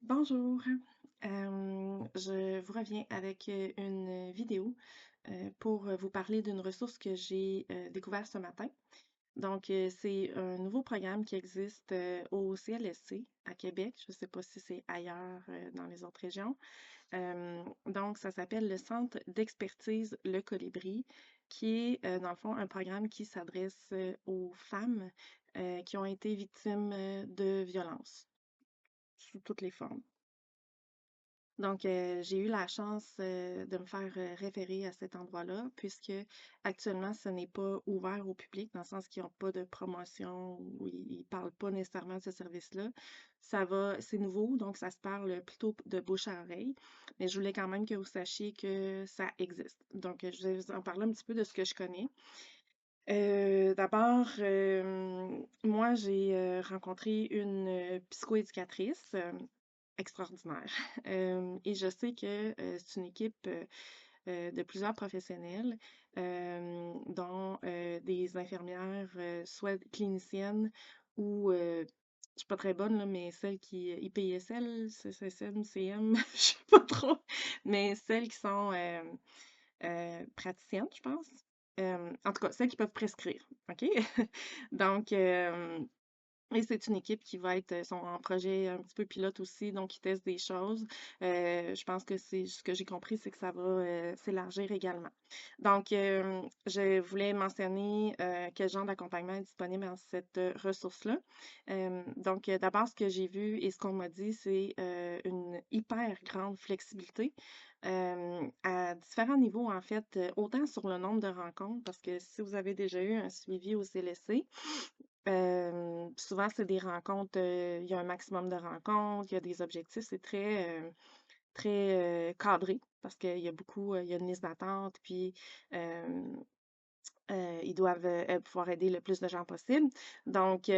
Bonjour, je vous reviens avec une vidéo pour vous parler d'une ressource que j'ai découvert ce matin. Donc, c'est un nouveau programme qui existe au CLSC à Québec. Je ne sais pas si c'est ailleurs dans les autres régions. Donc, ça s'appelle le Centre d'expertise Le Colibri, qui est dans le fond un programme qui s'adresse aux femmes qui ont été victimes de violences sous toutes les formes. Donc, j'ai eu la chance de me faire référer à cet endroit-là, puisque actuellement, ce n'est pas ouvert au public, dans le sens qu'ils n'ont pas de promotion ou ils ne parlent pas nécessairement de ce service-là. C'est nouveau, donc ça se parle plutôt de bouche à oreille, mais je voulais quand même que vous sachiez que ça existe. Donc, je vais vous en parler un petit peu de ce que je connais. D'abord, moi, j'ai rencontré une psychoéducatrice extraordinaire. Et je sais que c'est une équipe de plusieurs professionnels, dont des infirmières, soit cliniciennes ou, je suis pas très bonne, là, mais celles qui, IPSL, CCSM, CM, je sais pas trop, mais celles qui sont praticiennes, je pense. En tout cas, celles qui peuvent prescrire, OK? Donc, et c'est une équipe qui va être, sont en projet un petit peu pilote aussi, donc ils testent des choses. Je pense que c'est ce que j'ai compris, c'est que ça va s'élargir également. Donc, je voulais mentionner quel genre d'accompagnement est disponible dans cette ressource-là. Donc, d'abord, ce que j'ai vu et ce qu'on m'a dit, c'est une hyper grande flexibilité à différents niveaux, en fait, autant sur le nombre de rencontres, parce que si vous avez déjà eu un suivi au CLSC, souvent, c'est des rencontres, il y a un maximum de rencontres, il y a des objectifs, c'est très cadré parce qu'il y a beaucoup, il y a une liste d'attente, puis ils doivent pouvoir aider le plus de gens possible. Donc,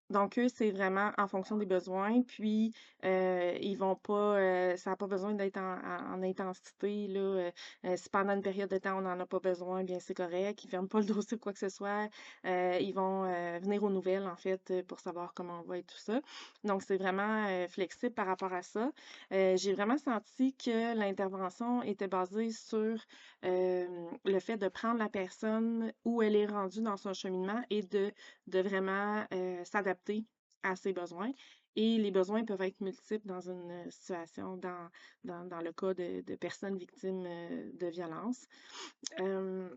donc eux, c'est vraiment en fonction des besoins, puis ils vont pas, ça n'a pas besoin d'être en intensité, là. Si pendant une période de temps, on n'en a pas besoin, bien c'est correct. Ils ferment pas le dossier ou quoi que ce soit. Ils vont venir aux nouvelles, en fait, pour savoir comment on va et tout ça. Donc, c'est vraiment flexible par rapport à ça. J'ai vraiment senti que l'intervention était basée sur le fait de prendre la personne où elle est rendue dans son cheminement et de vraiment s'adapter à ses besoins. Et les besoins peuvent être multiples dans une situation, dans le cas de personnes victimes de violences. Euh,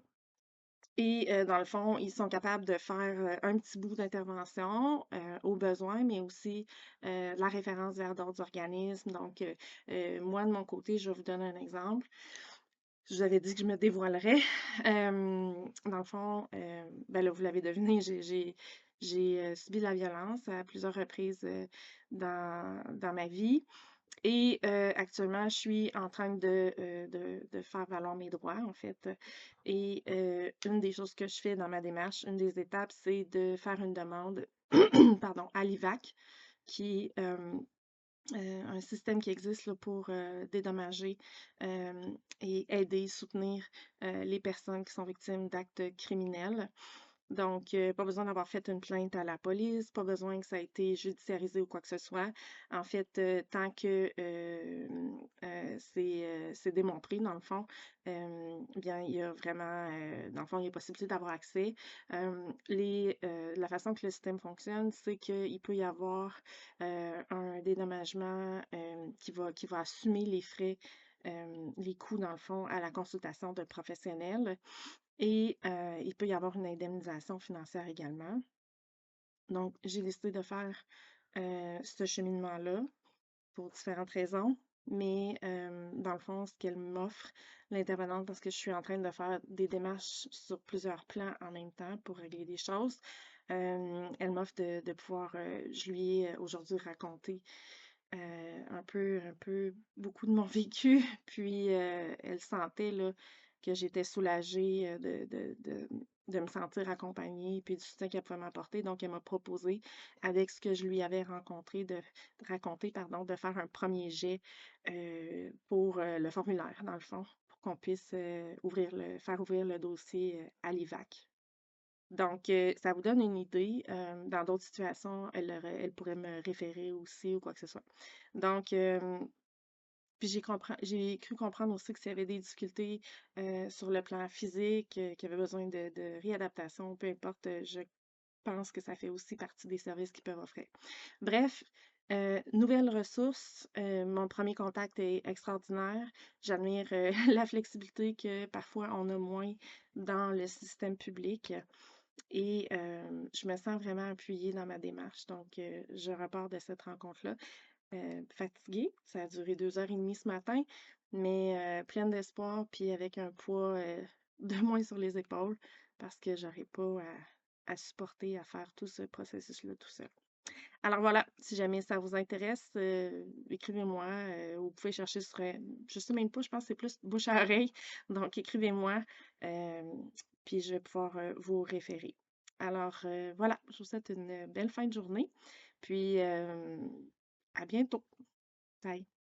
dans le fond, ils sont capables de faire un petit bout d'intervention aux besoins, mais aussi la référence vers d'autres organismes. Donc, moi, de mon côté, je vais vous donner un exemple. Je vous avais dit que je me dévoilerais. Dans le fond, ben là, vous l'avez deviné, j'ai subi de la violence à plusieurs reprises dans ma vie. Et actuellement, je suis en train de faire valoir mes droits, en fait. Et une des choses que je fais dans ma démarche, une des étapes, c'est de faire une demande, pardon, à l'IVAC, qui est un système qui existe là, pour dédommager et aider, soutenir les personnes qui sont victimes d'actes criminels. Donc, pas besoin d'avoir fait une plainte à la police, pas besoin que ça ait été judiciarisé ou quoi que ce soit. En fait, tant que c'est démontré, dans le fond, bien, il y a vraiment, dans le fond, il y a possibilité d'avoir accès. La façon que le système fonctionne, c'est qu'il peut y avoir un dédommagement qui va assumer les frais, les coûts, dans le fond, à la consultation de professionnels. Et il peut y avoir une indemnisation financière également. Donc, j'ai décidé de faire ce cheminement-là pour différentes raisons. Mais dans le fond, ce qu'elle m'offre, l'intervenante, parce que je suis en train de faire des démarches sur plusieurs plans en même temps pour régler des choses, elle m'offre de pouvoir, je lui ai aujourd'hui raconté beaucoup de mon vécu. Puis elle sentait là, que j'étais soulagée de me sentir accompagnée, puis du soutien qu'elle pouvait m'apporter. Donc, elle m'a proposé, avec ce que je lui avais rencontré, de raconter, pardon, de faire un premier jet pour le formulaire, dans le fond, pour qu'on puisse faire ouvrir le dossier à l'IVAC. Donc, ça vous donne une idée. Dans d'autres situations, elle pourrait me référer aussi ou quoi que ce soit. Donc, puis j'ai cru comprendre aussi que s'il y avait des difficultés sur le plan physique, qu'il y avait besoin de réadaptation, peu importe, je pense que ça fait aussi partie des services qu'ils peuvent offrir. Bref, nouvelle ressource. Mon premier contact est extraordinaire. J'admire la flexibilité que parfois on a moins dans le système public et je me sens vraiment appuyée dans ma démarche. Donc, je repars de cette rencontre-là fatiguée. Ça a duré 2 heures et demie ce matin, mais pleine d'espoir, puis avec un poids de moins sur les épaules parce que j'aurais pas à supporter, à faire tout ce processus-là tout seul. Alors voilà, si jamais ça vous intéresse, écrivez-moi. Vous pouvez chercher sur, je sais même pas, je pense que c'est plus bouche à oreille. Donc écrivez-moi, euh, puis je vais pouvoir vous référer. Alors voilà, je vous souhaite une belle fin de journée, puis à bientôt. Bye.